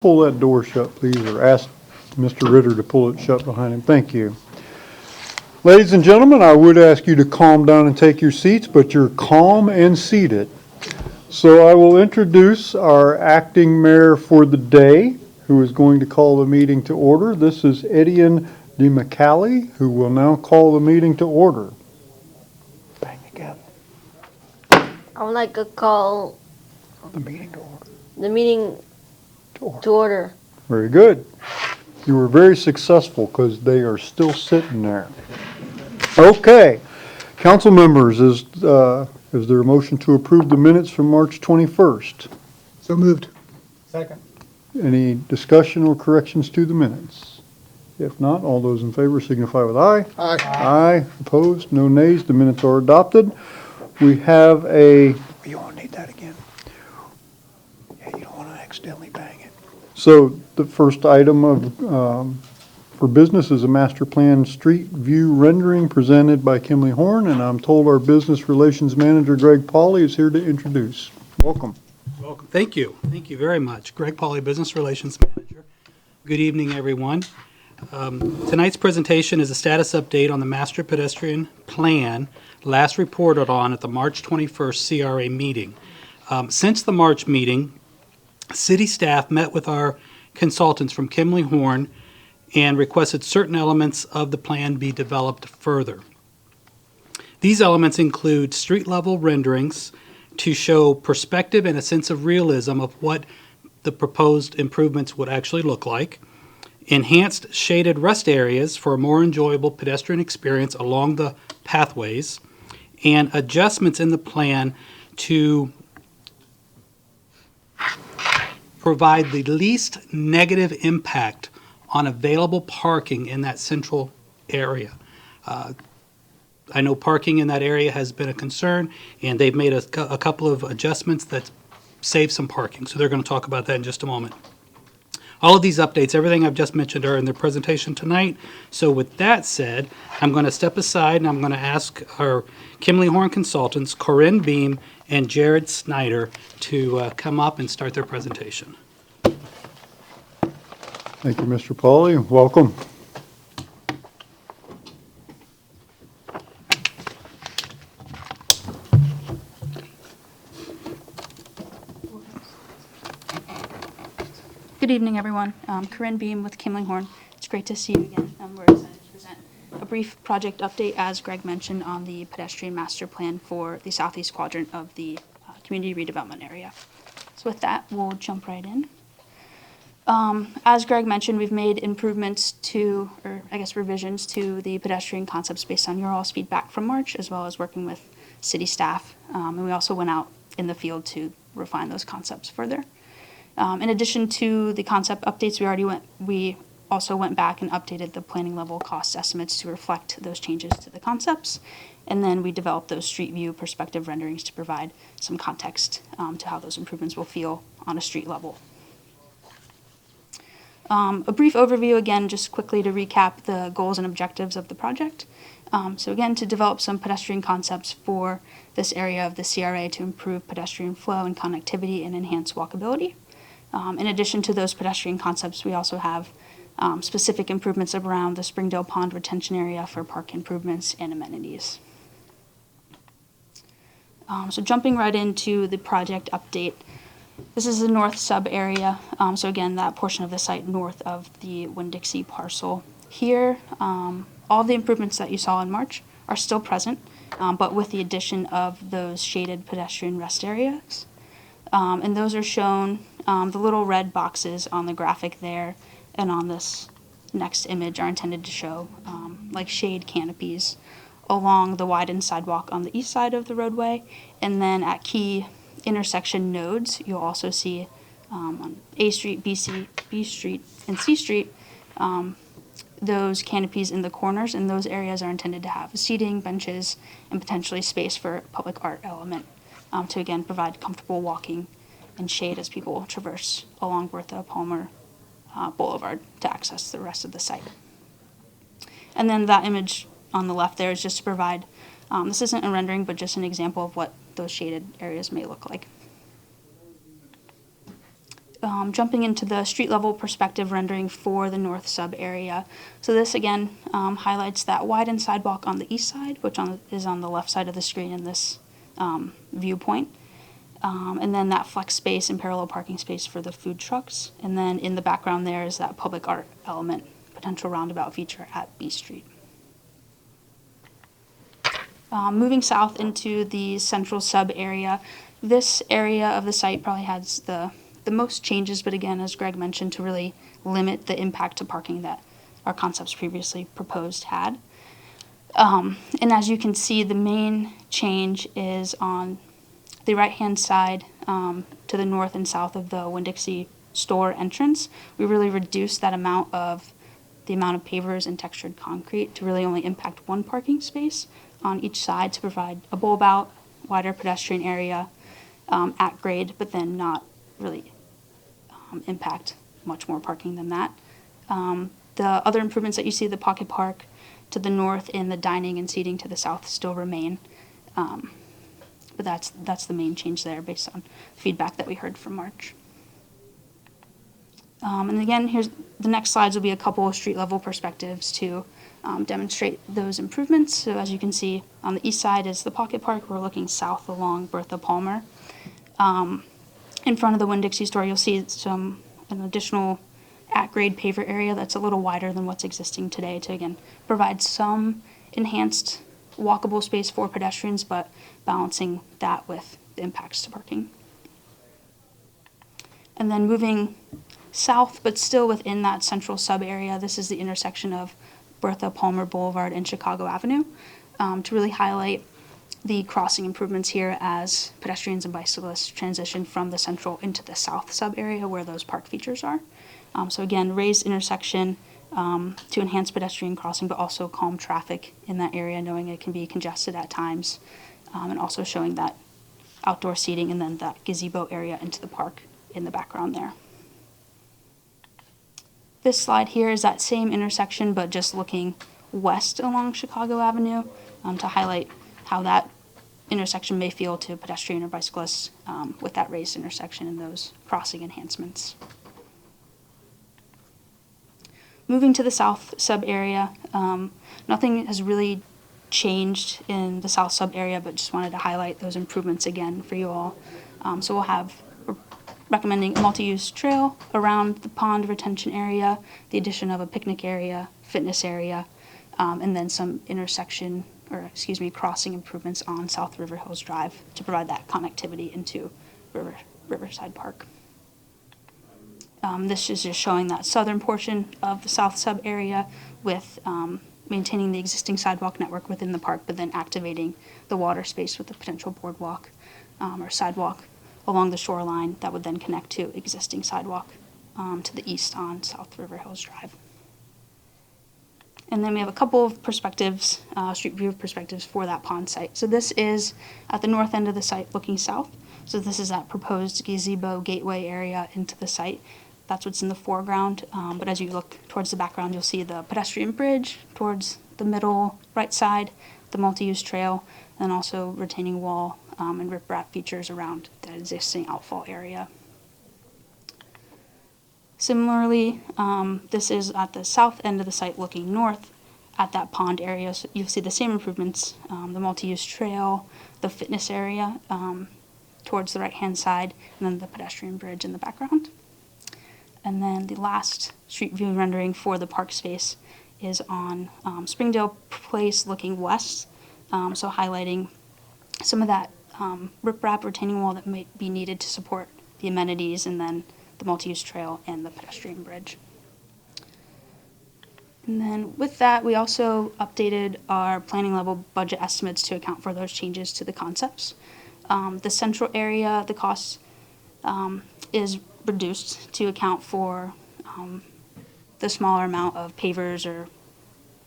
Pull that door shut, please, or ask Mr. Ritter to pull it shut behind him. Thank you. Ladies and gentlemen, I would ask you to calm down and take your seats, but you're calm and seated. So I will introduce our acting mayor for the day, who is going to call the meeting to order. This is Edian DeMcCallie, who will now call the meeting to order. Bang again. I would like to call The meeting to order. the meeting to order. Very good. You were very successful because they are still sitting there. Okay. Council members, is there a motion to approve the minutes from March 21st? So moved. Second. Any discussion or corrections to the minutes? If not, all those in favor signify with aye. Aye. Aye. Opposed? No nays. The minutes are adopted. We have a... You won't need that again. Yeah, you don't want to accidentally bang it. So the first item of for business is a master plan street view rendering presented by Kimley-Horn, and I'm told our business relations manager, Greg Pauley, is here to introduce. Welcome. Welcome. Thank you. Thank you very much. Greg Pauley, Business Relations Manager. Good evening, everyone. Tonight's presentation is a status update on the Master Pedestrian Plan last reported on at the March 21st CRA meeting. Since the March meeting, city staff met with our consultants from Kimley-Horn and requested certain elements of the plan be developed further. These elements include street-level renderings to show perspective and a sense of realism of what the proposed improvements would actually look like, enhanced shaded rest areas for a more enjoyable pedestrian experience along the pathways, and adjustments in the plan to provide the least negative impact on available parking in that central area. I know parking in that area has been a concern, and they've made a couple of adjustments that save some parking. So they're going to talk about that in just a moment. All of these updates, everything I've just mentioned, are in their presentation tonight. So with that said, I'm going to step aside and I'm going to ask our Kimley-Horn consultants, Corinne Beam and Jared Snyder, to come up and start their presentation. Thank you, Mr. Pauley. Welcome. Good evening, everyone. Corinne Beam with Kimley-Horn. It's great to see you again. We're excited to present a brief project update, as Greg mentioned, on the pedestrian master plan for the southeast quadrant of the community redevelopment area. So with that, we'll jump right in. As Greg mentioned, we've made improvements to, or I guess revisions to the pedestrian concepts based on your all's feedback from March, as well as working with city staff. And we also went out in the field to refine those concepts further. In addition to the concept updates, we also went back and updated the planning level cost estimates to reflect those changes to the concepts. And then we developed those street view perspective renderings to provide some context to how those improvements will feel on a street level. A brief overview, again, just quickly to recap the goals and objectives of the project. So again, to develop some pedestrian concepts for this area of the CRA to improve pedestrian flow and connectivity and enhance walkability. In addition to those pedestrian concepts, we also have specific improvements around the Springdale Pond retention area for park improvements and amenities. So jumping right into the project update, this is the north sub area. So again, that portion of the site north of the Winn-Dixie parcel. Here, all of the improvements that you saw in March are still present, but with the addition of those shaded pedestrian rest areas. And those are shown, the little red boxes on the graphic there and on this next image are intended to show like shade canopies along the widened sidewalk on the east side of the roadway. And then at key intersection nodes, you'll also see on A Street, B Street, and C Street, those canopies in the corners, and those areas are intended to have seating, benches, and potentially space for a public art element to again provide comfortable walking and shade as people traverse along Bertha Palmer Boulevard to access the rest of the site. And then that image on the left there is just to provide, this isn't a rendering, but just an example of what those shaded areas may look like. jumping into the street level perspective rendering for the north sub area. So this again highlights that widened sidewalk on the east side, which is on the left side of the screen in this viewpoint. And then that flex space and parallel parking space for the food trucks. And then in the background there is that public art element, potential roundabout feature at B Street. Moving south into the central sub area, this area of the site probably has the most changes, but again, as Greg mentioned, to really limit the impact to parking that our concepts previously proposed had. And as you can see, the main change is on the right-hand side to the north and south of the Winn-Dixie store entrance. We really reduced the amount of pavers and textured concrete to really only impact one parking space on each side to provide a bulb out, wider pedestrian area at grade, but then not really impact much more parking than that. The other improvements that you see, the pocket park to the north and the dining and seating to the south still remain. But that's the main change there based on feedback that we heard from March. And again, here's the next slides will be a couple of street level perspectives to demonstrate those improvements. So as you can see, on the east side is the pocket park. We're looking south along Bertha Palmer. In front of the Winn-Dixie store, you'll see an additional at-grade paver area that's a little wider than what's existing today to, again, provide some enhanced walkable space for pedestrians, but balancing that with the impacts to parking. And then moving south, but still within that central sub-area, this is the intersection of Bertha Palmer Boulevard and Chicago Avenue, to really highlight the crossing improvements here as pedestrians and bicyclists transition from the central into the south sub-area where those park features are. So again, raised intersection to enhance pedestrian crossing, but also calm traffic in that area, knowing it can be congested at times, and also showing that outdoor seating and then that gazebo area into the park in the background there. This slide here is that same intersection, but just looking west along Chicago Avenue to highlight how that intersection may feel to pedestrian or bicyclists with that raised intersection and those crossing enhancements. Moving to the south sub area, nothing has really changed in the south sub area, but just wanted to highlight those improvements again for you all. So we're recommending a multi-use trail around the pond retention area, the addition of a picnic area, fitness area, and then some crossing improvements on South Riverhills Drive to provide that connectivity into Riverside Park. This is just showing that southern portion of the south sub area with maintaining the existing sidewalk network within the park, but then activating the water space with the potential boardwalk or sidewalk along the shoreline that would then connect to existing sidewalk to the east on South Riverhills Drive. And then we have a couple of perspectives, street view perspectives for that pond site. So this is at the north end of the site looking south. So this is that proposed gazebo gateway area into the site. That's what's in the foreground. But as you look towards the background, you'll see the pedestrian bridge towards the middle right side, the multi-use trail, and also retaining wall and riprap features around the existing outfall area. Similarly, this is at the south end of the site looking north at that pond area. So you'll see the same improvements, the multi-use trail, the fitness area towards the right-hand side, and then the pedestrian bridge in the background. And then the last street view rendering for the park space is on Springdale Place looking west, so highlighting some of that riprap retaining wall that might be needed to support the amenities, and then the multi-use trail and the pedestrian bridge. And then with that, we also updated our planning level budget estimates to account for those changes to the concepts. The central area, the cost is reduced to account for the smaller amount of pavers or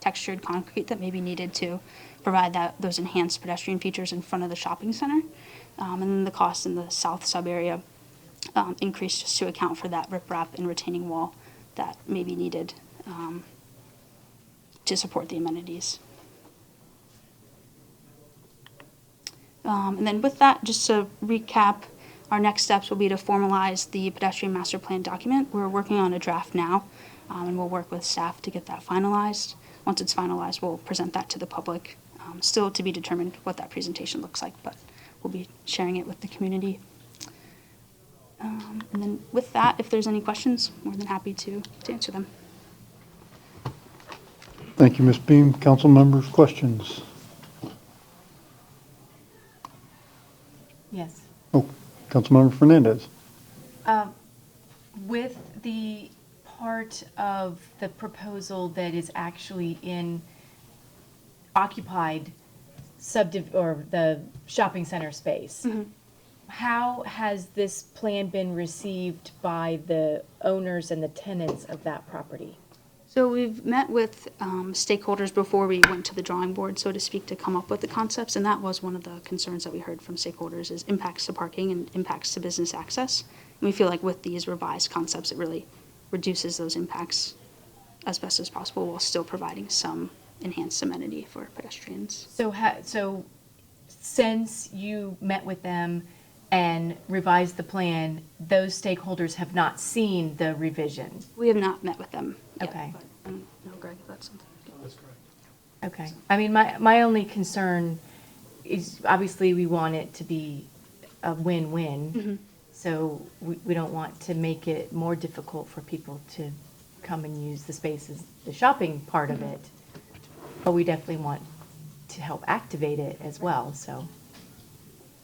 textured concrete that may be needed to provide those enhanced pedestrian features in front of the shopping center. And then the cost in the south sub area increased just to account for that riprap and retaining wall that may be needed to support the amenities. And then with that, just to recap, Our next steps will be to formalize the pedestrian master plan document. We're working on a draft now, and we'll work with staff to get that finalized. Once it's finalized, we'll present that to the public. Still to be determined what that presentation looks like, but we'll be sharing it with the community. And then with that, if there's any questions, more than happy to answer them. Thank you, Ms. Beam. Council members, questions? Yes. Oh, Councilmember Fernandez. With the part of the proposal that is actually in occupied or the shopping center space, how has this plan been received by the owners and the tenants of that property? So we've met with stakeholders before we went to the drawing board, so to speak, to come up with the concepts, and that was one of the concerns that we heard from stakeholders is impacts to parking and impacts to business access. And we feel like with these revised concepts, it really reduces those impacts as best as possible while still providing some enhanced amenity for pedestrians. So since you met with them and revised the plan, those stakeholders have not seen the revision? We have not met with them yet, Okay. but I don't know, Greg, if that's something. That's correct. Okay. I mean, my only concern is obviously we want it to be a win-win. So we don't want to make it more difficult for people to come and use the spaces, the shopping part of it. But we definitely want to help activate it as well, so.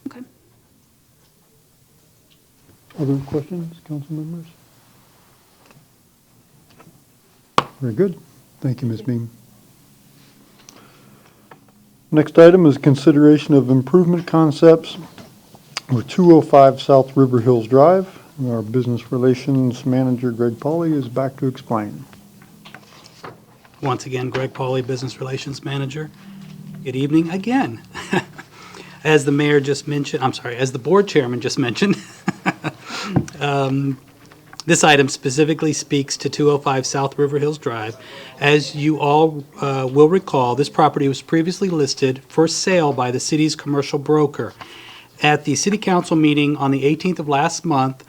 Okay. Other questions, council members? Very good. Thank you, Ms. Beam. Next item is consideration of improvement concepts for 205 South Riverhills Drive. Our business relations manager, Greg Pauley, is back to explain. Once again, Greg Pauley, Business Relations Manager. Good evening again. As the mayor just mentioned, as the board chairman just mentioned, this item specifically speaks to 205 South Riverhills Drive. As you all will recall, this property was previously listed for sale by the city's commercial broker. At the city council meeting on the 18th of last month,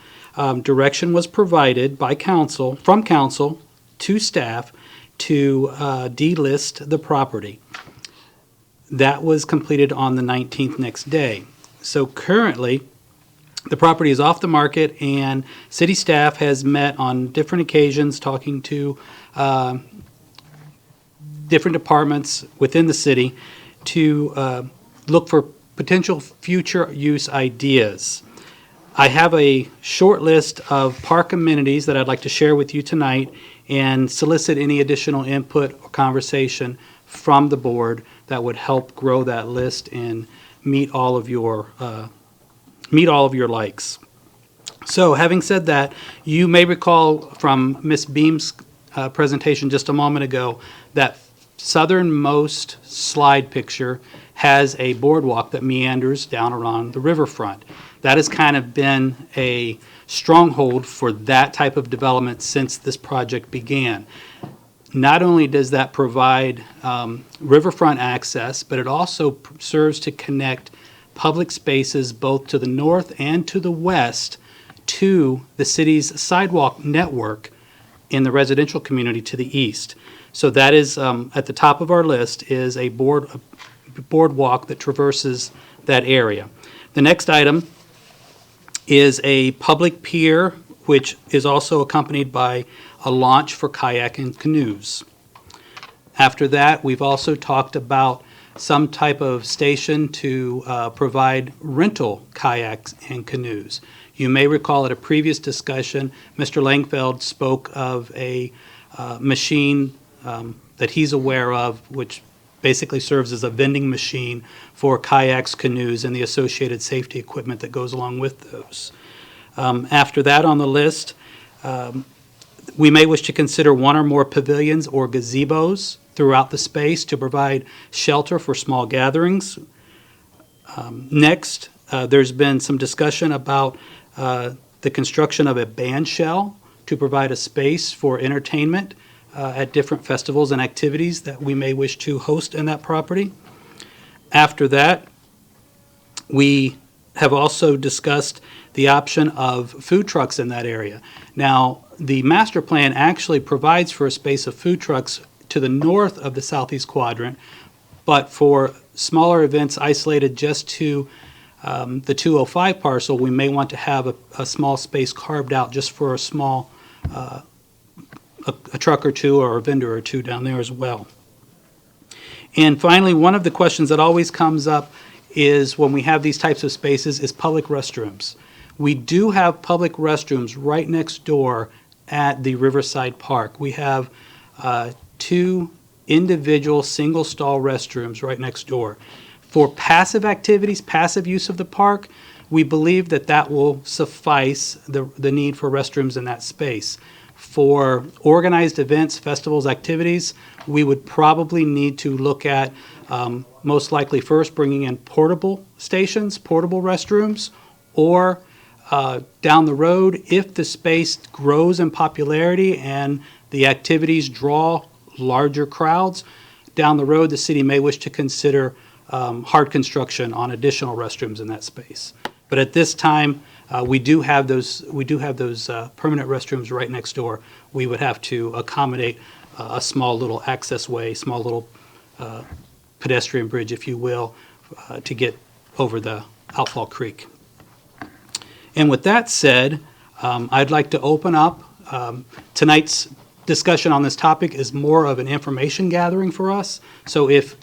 direction was provided by from council to staff to delist the property. That was completed on the 19th next day. So currently, the property is off the market, and city staff has met on different occasions talking to different departments within the city to look for potential future use ideas. I have a short list of park amenities that I'd like to share with you tonight and solicit any additional input or conversation from the board that would help grow that list and meet all of your likes. So having said that, you may recall from Ms. Beam's presentation just a moment ago that southernmost slide picture has a boardwalk that meanders down around the riverfront. That has kind of been a stronghold for that type of development since this project began. Not only does that provide riverfront access, but it also serves to connect public spaces both to the north and to the west to the city's sidewalk network in the residential community to the east. So that is, at the top of our list, is a boardwalk that traverses that area. The next item is a public pier, which is also accompanied by a launch for kayak and canoes. After that, we've also talked about some type of station to provide rental kayaks and canoes. You may recall at a previous discussion, Mr. Langfeld spoke of a machine that he's aware of, which basically serves as a vending machine for kayaks, canoes, and the associated safety equipment that goes along with those. After that on the list, we may wish to consider one or more pavilions or gazebos throughout the space to provide shelter for small gatherings. Next, there's been some discussion about the construction of a band shell to provide a space for entertainment at different festivals and activities that we may wish to host in that property. After that, we have also discussed the option of food trucks in that area. Now, the master plan actually provides for a space of food trucks to the north of the southeast quadrant, but for smaller events isolated just to the 205 parcel, we may want to have a small space carved out just for a small, a truck or two or a vendor or two down there as well. And finally, one of the questions that always comes up is when we have these types of spaces is public restrooms. We do have public restrooms right next door at the Riverside Park. We have 2 individual single-stall restrooms right next door. For passive activities, passive use of the park, we believe that that will suffice the need for restrooms in that space. For organized events, festivals, activities, we would probably need to look at most likely first bringing in portable stations, portable restrooms, or down the road, if the space grows in popularity and the activities draw larger crowds, down the road, the city may wish to consider hard construction on additional restrooms in that space. But at this time, we do have those permanent restrooms right next door. We would have to accommodate a small little access way, small little pedestrian bridge, if you will, to get over the Outfall Creek. And with that said, I'd like to open up. Tonight's discussion on this topic is more of an information gathering for us. So if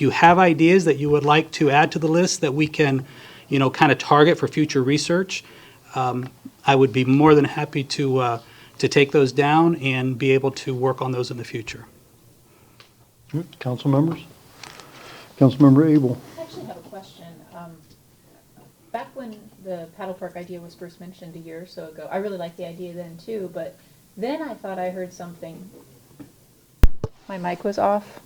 you have ideas that you would like to add to the list that we can, kind of target for future research, I would be more than happy to take those down and be able to work on those in the future. Good. Council members? Councilmember Abel. I actually have a question. Back when the paddle park idea was first mentioned a year or so ago, I really liked the idea then too, but then I thought I heard something. My mic was off.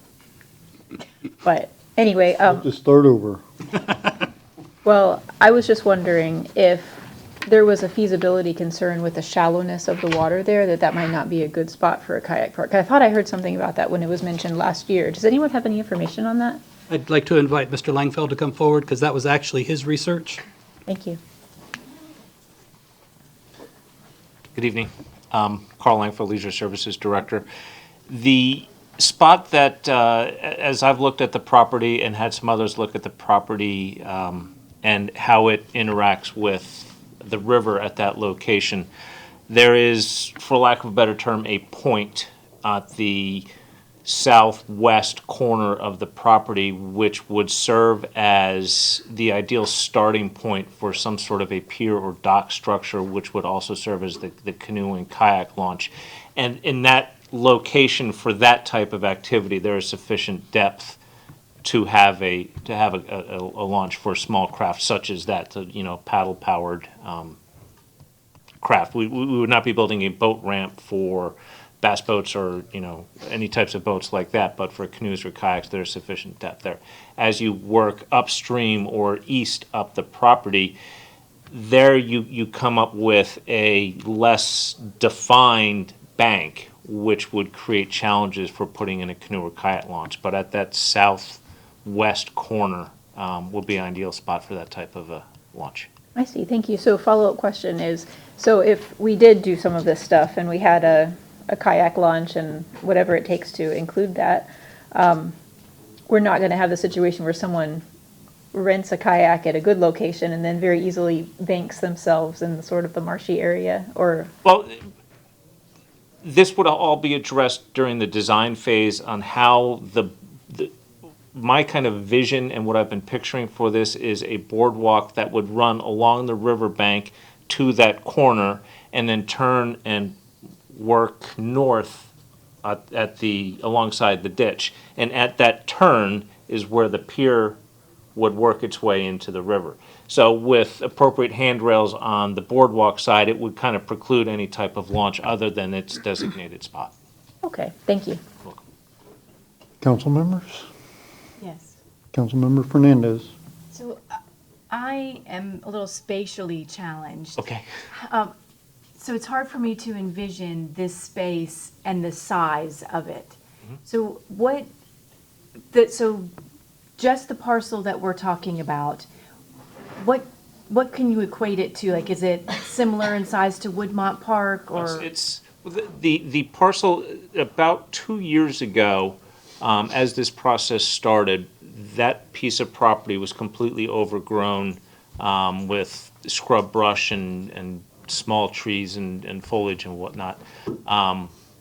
But anyway, Just start over. well, I was just wondering if there was a feasibility concern with the shallowness of the water there, that might not be a good spot for a kayak park. I thought I heard something about that when it was mentioned last year. Does anyone have any information on that? I'd like to invite Mr. Langfeld to come forward because that was actually his research. Thank you. Good evening. Carl Langfeld, Leisure Services Director. The spot that, as I've looked at the property and had some others look at the property and how it interacts with the river at that location, there is, for lack of a better term, a point at the southwest corner of the property which would serve as the ideal starting point for some sort of a pier or dock structure, which would also serve as the canoe and kayak launch. And in that location for that type of activity, there is sufficient depth to have a launch for a small craft such as that, paddle powered craft. We would not be building a boat ramp for bass boats or any types of boats like that, but for canoes or kayaks, there's sufficient depth there. As you work upstream or east up the property, there you come up with a less defined bank, which would create challenges for putting in a canoe or kayak launch. But at that southwest corner would be an ideal spot for that type of a launch. I see, thank you. So follow-up question is, so if we did do some of this stuff and we had a kayak launch and whatever it takes to include that, we're not going to have the situation where someone rents a kayak at a good location and then very easily banks themselves in sort of the marshy area, or? Well, this would all be addressed during the design phase on how my kind of vision and what I've been picturing for this is a boardwalk that would run along the riverbank to that corner and then turn and work north alongside the ditch. And at that turn is where the pier would work its way into the river. So with appropriate handrails on the boardwalk side, it would kind of preclude any type of launch other than its designated spot. Okay, thank you. Council members? Yes. Councilmember Fernandez. So I am a little spatially challenged. Okay. So it's hard for me to envision this space and the size of it. So so just the parcel that we're talking about, what what can you equate it to? Like, is it similar in size to Woodmont Park or? It's, the parcel, about 2 years ago, as this process started, that piece of property was completely overgrown with scrub brush and small trees and foliage and whatnot.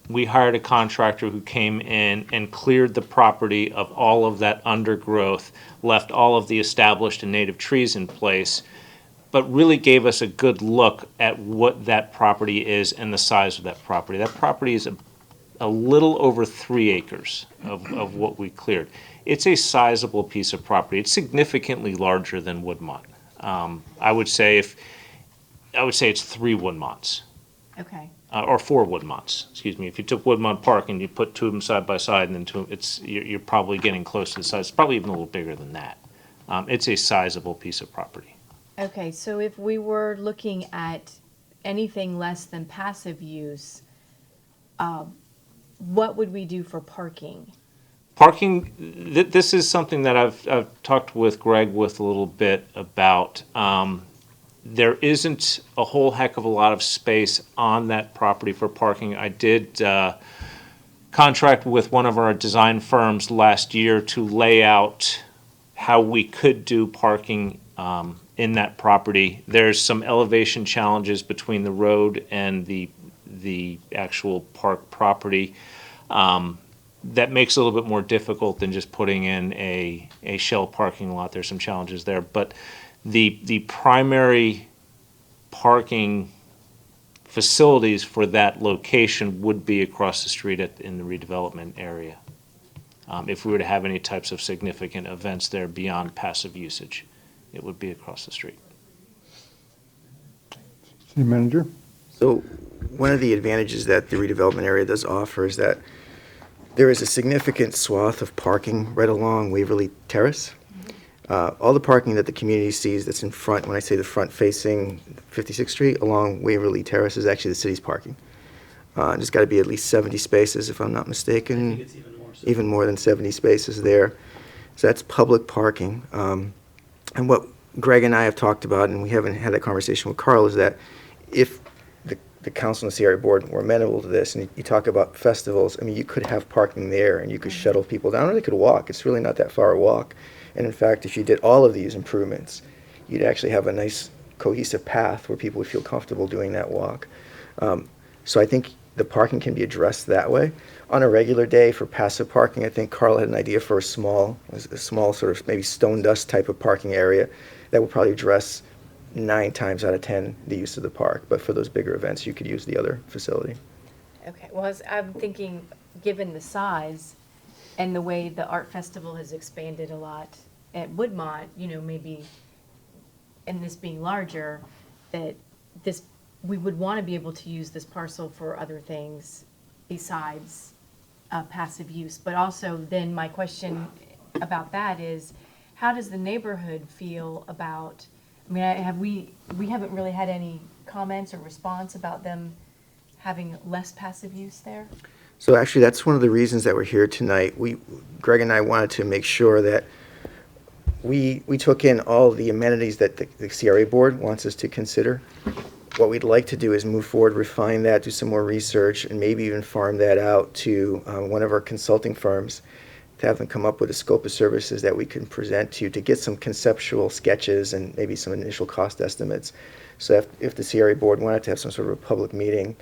We hired a contractor who came in and cleared the property of all of that undergrowth, left all of the established and native trees in place, but really gave us a good look at what that property is and the size of that property. That property is a little over 3 acres of what we cleared. It's a sizable piece of property. It's significantly larger than Woodmont. I would say it's 3 Woodmonts. Okay. Or 4 Woodmonts, excuse me. If you took Woodmont Park and you put 2 of them side by side, and then 2, you're probably getting close to the size. It's probably even a little bigger than that. It's a sizable piece of property. Okay, so if we were looking at anything less than passive use, what would we do for parking? Parking, this is something that I've talked with Greg with a little bit about. There isn't a whole heck of a lot of space on that property for parking. I did contract with one of our design firms last year to lay out how we could do parking in that property. There's some elevation challenges between the road and the actual park property that makes it a little bit more difficult than just putting in a shell parking lot. There's some challenges there, but the primary parking facilities for that location would be across the street in the redevelopment area. If we were to have any types of significant events there beyond passive usage, it would be across the street. City Manager? So one of the advantages that the redevelopment area does offer is that there is a significant swath of parking right along Waverly Terrace. All the parking that the community sees that's in front, when I say the front facing 56th Street along Waverly Terrace, is actually the city's parking. There's got to be at least 70 spaces, if I'm not mistaken. I think it's even more so. Even more than 70 spaces there. So that's public parking. And what Greg and I have talked about, and we haven't had that conversation with Carl, is that if the council and the CRA board were amenable to this, and you talk about festivals, I mean, you could have parking there, and you could shuttle people down, or they could walk. It's really not that far a walk. And in fact, if you did all of these improvements, you'd actually have a nice cohesive path where people would feel comfortable doing that walk. So I think the parking can be addressed that way. On a regular day for passive parking, I think Carl had an idea for a small sort of maybe stone dust type of parking area that would probably address 9 times out of 10 the use of the park. But for those bigger events, you could use the other facility. Okay, well, I'm thinking, given the size and the way the art festival has expanded a lot at Woodmont, maybe, and this being larger, that we would want to be able to use this parcel for other things besides passive use. But also then my question about that is, how does the neighborhood feel about, I mean, we haven't really had any comments or response about them having less passive use there? So actually, that's one of the reasons that we're here tonight. Greg and I wanted to make sure that we took in all the amenities that the CRA board wants us to consider. What we'd like to do is move forward, refine that, do some more research, and maybe even farm that out to one of our consulting firms to have them come up with a scope of services that we can present to get some conceptual sketches and maybe some initial cost estimates. So if the CRA board wanted to have some sort of a public meeting,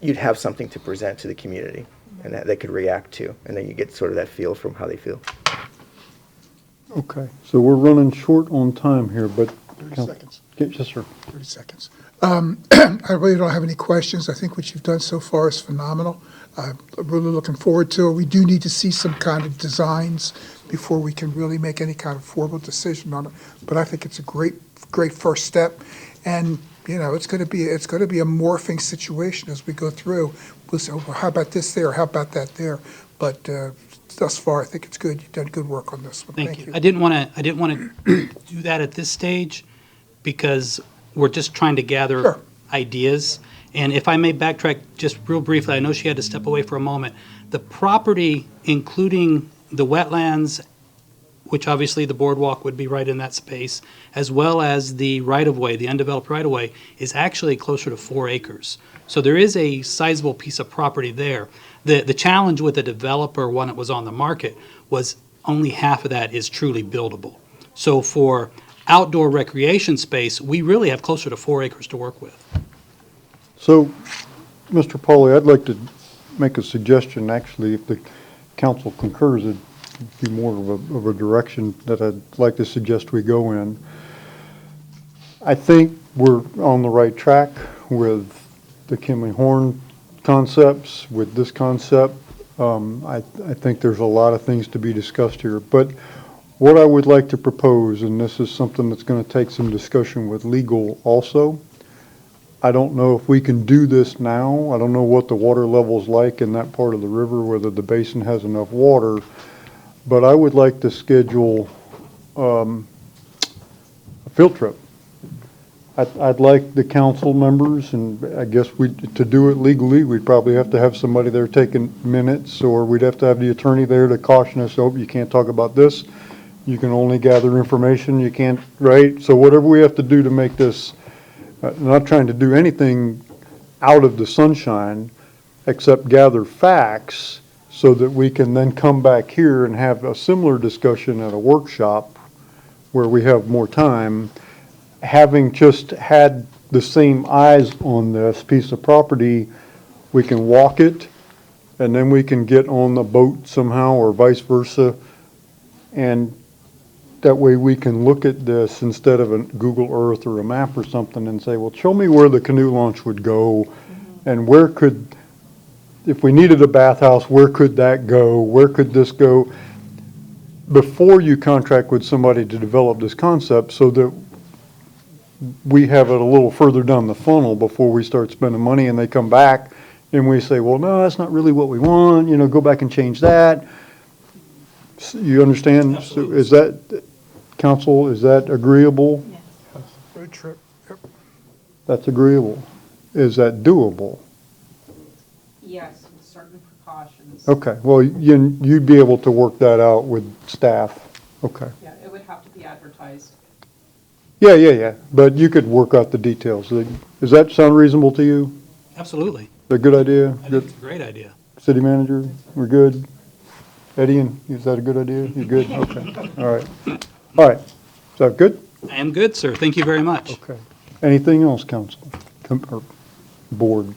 you'd have something to present to the community and that they could react to, and then you get sort of that feel from how they feel. Okay, so we're running short on time here, but. 30 seconds. Yes, sir. 30 seconds. I really don't have any questions. I think what you've done so far is phenomenal. I'm really looking forward to it. We do need to see some kind of designs before we can really make any kind of formal decision on it. But I think it's a great first step. And, it's going to be a morphing situation as we go through. We'll say, well, how about this there? How about that there? But thus far, I think it's good. You've done good work on this one. Thank you. I didn't want to do that at this stage because we're just trying to gather Sure. ideas. And if I may backtrack just real briefly, I know she had to step away for a moment. The property, including the wetlands, which obviously the boardwalk would be right in that space, as well as the right-of-way, the undeveloped right-of-way, is actually closer to 4 acres. So there is a sizable piece of property there. The challenge with the developer when it was on the market was only half of that is truly buildable. So for outdoor recreation space, we really have closer to 4 acres to work with. So, Mr. Pauly, I'd like to make a suggestion, actually, if the council concurs, it'd be more of a direction that I'd like to suggest we go in. I think we're on the right track with the Kimley-Horn concepts, with this concept. I think there's a lot of things to be discussed here, but what I would like to propose, and this is something that's going to take some discussion with legal also, I don't know if we can do this now. I don't know what the water level's like in that part of the river, whether the basin has enough water, but I would like to schedule a field trip. I'd like the council members, and I guess to do it legally, we'd probably have to have somebody there taking minutes, or we'd have to have the attorney there to caution us, oh, you can't talk about this. You can only gather information, you can't, right? So whatever we have to do to make this, not trying to do anything out of the sunshine, except gather facts so that we can then come back here and have a similar discussion at a workshop where we have more time. Having just had the same eyes on this piece of property, we can walk it, and then we can get on the boat somehow, or vice versa, and that way we can look at this instead of a Google Earth or a map or something and say, well, show me where the canoe launch would go, and where could, if we needed a bathhouse, where could that go? Where could this go? Before you contract with somebody to develop this concept, so that we have it a little further down the funnel before we start spending money and they come back and we say, well, no, that's not really what we want, go back and change that. You understand? So is that, council, is that agreeable? Road trip, yep. That's agreeable. Is that doable? Yes, with certain precautions. Okay, well, you'd be able to work that out with staff. Okay. Yeah, it would have to be advertised. Yeah, but you could work out the details. Does that sound reasonable to you? Absolutely. Is that a good idea? I think it's a great idea. City manager, we're good? Eddie, is that a good idea? You good? Okay, all right. All right, is that good? I am good, sir. Thank you very much. Okay. Anything else, council, or board?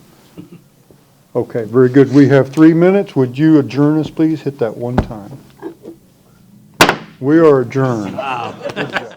Okay, very good. We have 3 minutes. Would you adjourn us, please? Hit that one time. We are adjourned. Wow.